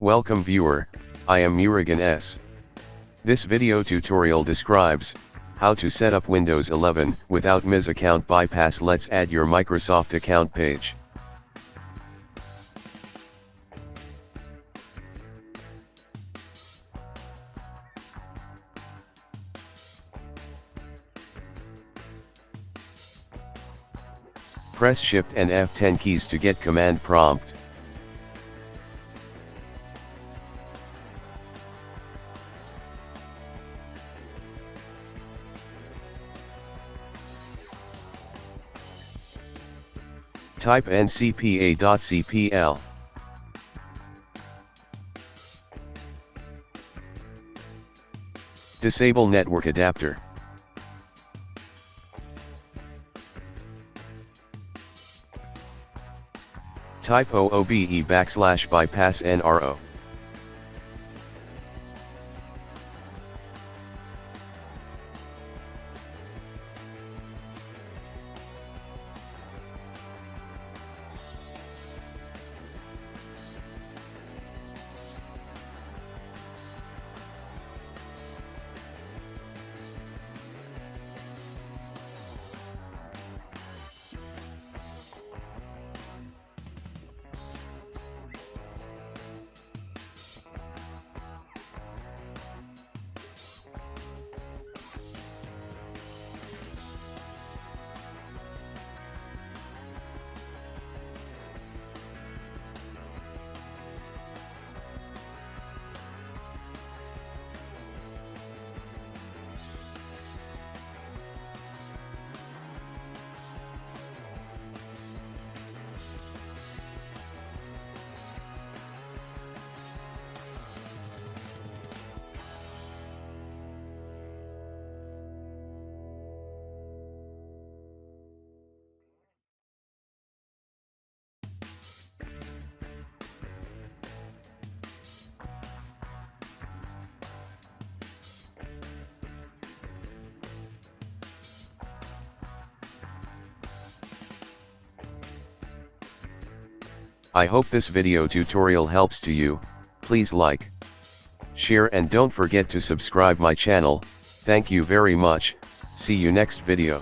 Welcome viewer, I am Murugan S. This video tutorial describes how to set up Windows 11 without Miz account bypass. Let's add your Microsoft account page. Press Shift and F10 keys to get command prompt. Type ncpa.cpl. Disable network adapter. Type OOBE/bypass NRO. I hope this video tutorial helps to you. Please like, share and don't forget to subscribe my channel. Thank you very much. See you next video.